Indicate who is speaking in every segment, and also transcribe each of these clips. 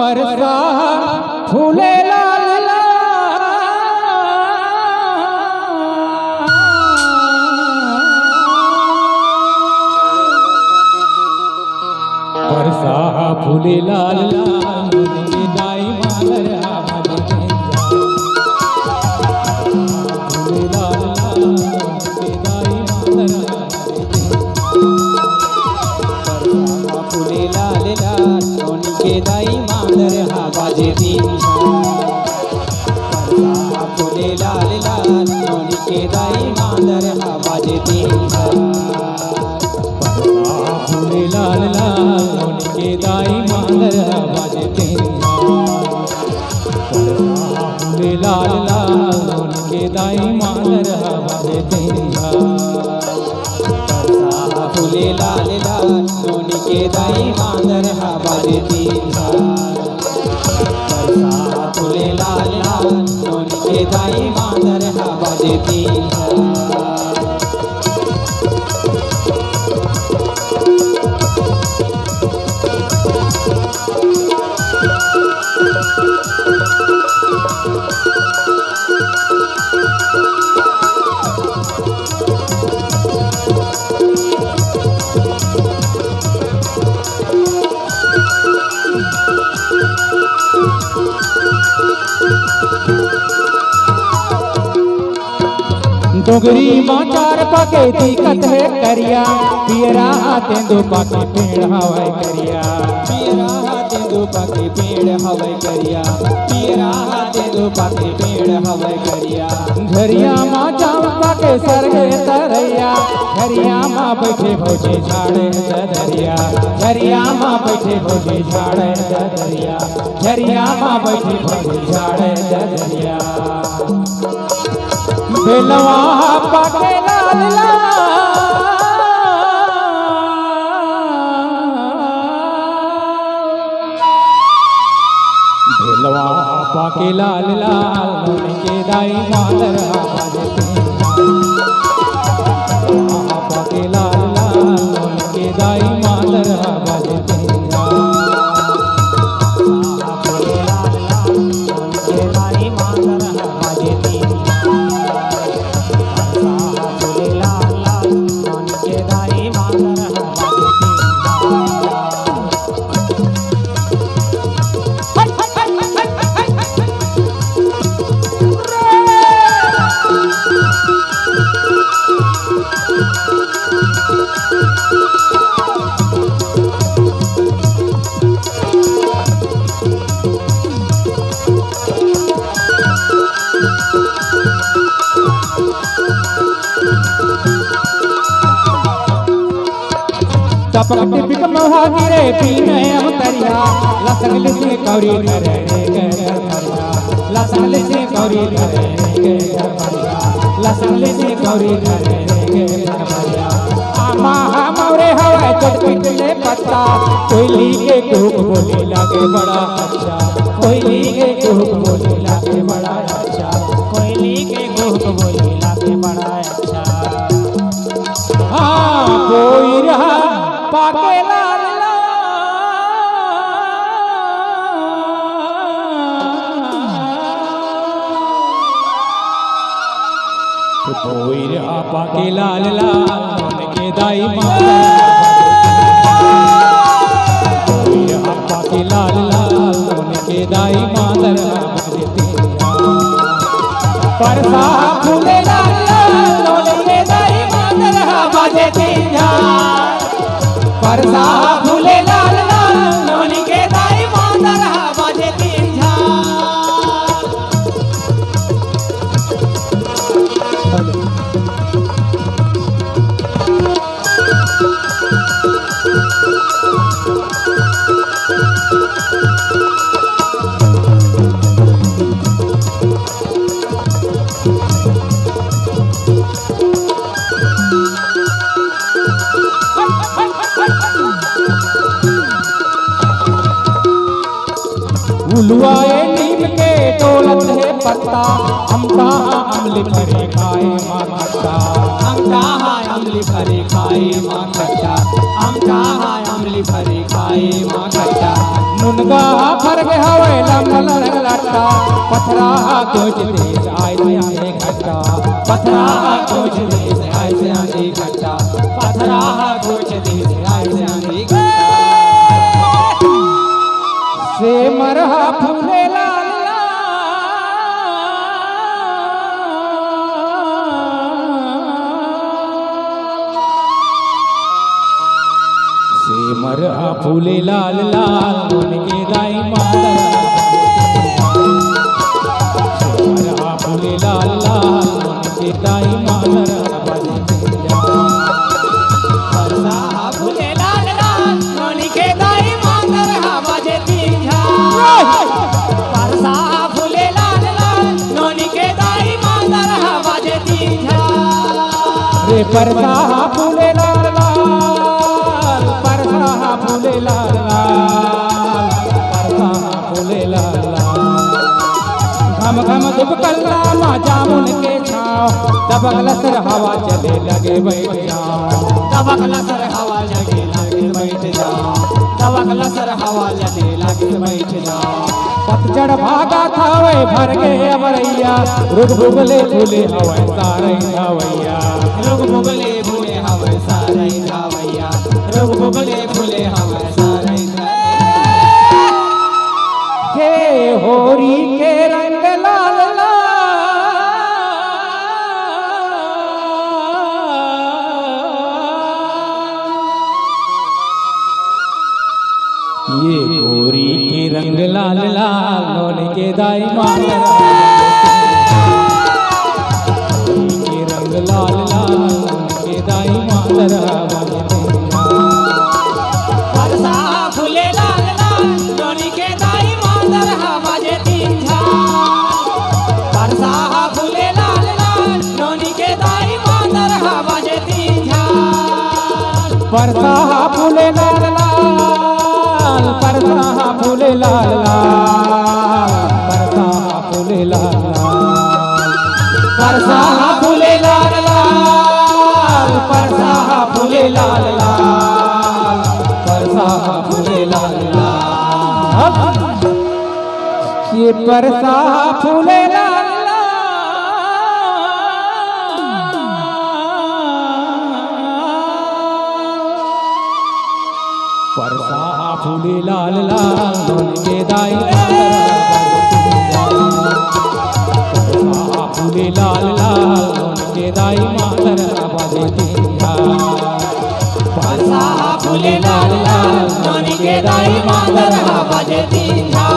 Speaker 1: परसा फूले लाल लाल, परसा फूले लाल लाल, उनके दाई मादर आवाज फूले लाल लाल, उनके दाई मादर
Speaker 2: फूले लाल लाल, उनके दाई मादर आवाज दी। फूले लाल लाल, उनके दाई मादर आवाज दी।
Speaker 1: फूले लाल लाल, उनके दाई मादर आवाज दे। फूले लाल लाल, उनके दाई मादर आवाज दे।
Speaker 2: फूले लाल लाल, उनके दाई मादर आवाज दी। फूले लाल लाल, उनके दाई मादर आवाज दी।
Speaker 1: डोगरी माँ चार पाके दिक्कत है करिया, पियरा तेंदु पाके पेड़ हवाई करिया।
Speaker 2: पियरा तेंदु पाके पेड़ हवाई करिया। पियरा तेंदु पाके पेड़ हवाई करिया।
Speaker 1: झरिया माँ चाव पाके सरगे तरैया, झरिया माँ बैठे भोजे झाड़े दरिया। झरिया माँ बैठे भोजे झाड़े दरिया। झरिया माँ बैठे भोजे झाड़े दरिया। बेलवा पाके लाल लाल, बेलवा पाके लाल लाल, उनके दाई मादर आवाज दे। पाके लाल लाल, उनके दाई मादर आवाज दे।
Speaker 2: फूले लाल लाल, उनके दाई मादर आवाज दी। फूले लाल लाल, उनके दाई मादर आवाज दी।
Speaker 1: टपक टिपिक महा गिरे पीने अवतरिया, लसन से कौरी धरे के धरिया। लसन से कौरी धरे के धरिया। लसन से कौरी धरे के धरिया। आमा हमरे हवा चटपट ले पत्ता, कोयली के कूक बोले लागे बड़ा अच्छा। कोयली के कूक बोले लागे बड़ा अच्छा।
Speaker 2: कोयली के कूक बोले लागे बड़ा अच्छा।
Speaker 1: हाँ कोई रहा पाके लाल लाल, कोई रहा पाके लाल लाल, उनके दाई मादर कोई रहा पाके लाल लाल, उनके दाई मादर परसा फूले लाल लाल, उनके दाई मादर आवाज दे। परसा फूले लाल लाल, उनके दाई मादर आवाज दे। उलुआए नीम के दौलत है पत्ता, हम कहाँ अमल करे खाए माता।
Speaker 2: हम कहाँ आमली फरी खाई माँ खट्टा आमचा हाय आमली फरी खाई माँ खट्टा
Speaker 1: मुनगा फरग हवे लंबल रगलट्टा पथरा कुछ देश आए आए खट्टा
Speaker 2: पथरा कुछ देश आए से आंधी खट्टा पथरा कुछ देश आए से आंधी खट्टा
Speaker 1: से मरहा फूले लाल से मरहा फूले लाल लाल मन के दाई मातरा से मरहा फूले लाल लाल मन के दाई मातरा बजे
Speaker 2: परसा फूले लाल लाल नोनी के दाई मांगर बाजे तीजा परसा फूले लाल लाल नोनी के दाई मांगर बाजे तीजा
Speaker 1: रे परसा फूले लाल लाल परसा फूले लाल लाल परसा फूले लाल लाल घम घम दुब कल्ला मा जामुन के छाव दबक लसर हवा चले लगे बैठ जाओ
Speaker 2: दबक लसर हवा लगे लागे बैठ जाओ दबक लसर हवा लगे लागे बैठ जाओ
Speaker 1: पतझड़ भागा थावे भर गए अबरैया रुग भुगले फूले हवा सारे धावैया
Speaker 2: रुग मुगले फूले हवा सारे धावैया रुग मुगले फूले हवा सारे
Speaker 1: के होरी के रंग लाल ये गोरी के रंग लाल लाल नोन के दाई मातरा गोरी के रंग लाल लाल नोन के दाई मातरा
Speaker 2: परसा फूले लाल लाल नोनी के दाई मांदर बाजे तीजा परसा फूले लाल लाल नोनी के दाई मांदर बाजे तीजा
Speaker 1: परसा फूले लाल लाल परसा फूले लाल लाल परसा फूले लाल लाल परसा फूले लाल लाल परसा फूले लाल लाल परसा फूले लाल लाल ये परसा फूले लाल परसा फूले लाल लाल नोन के दाई परसा फूले लाल लाल नोन के दाई मातरा बाजे तीजा
Speaker 2: परसा फूले लाल लाल नोनी के दाई मांदर बाजे तीजा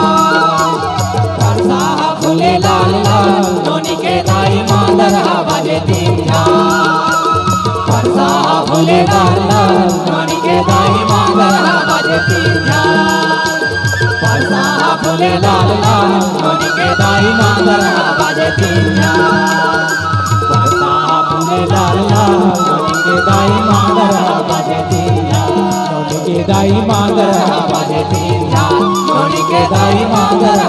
Speaker 2: परसा फूले लाल लाल नोनी के दाई मांदर बाजे तीजा परसा फूले लाल लाल नोनी के दाई मांदर बाजे तीजा परसा फूले लाल लाल नोनी के दाई मांदर बाजे तीजा परसा फूले लाल लाल नोनी के दाई मांदर बाजे तीजा
Speaker 1: नोन के दाई मातरा
Speaker 2: बाजे तीजा नोनी के दाई मांदर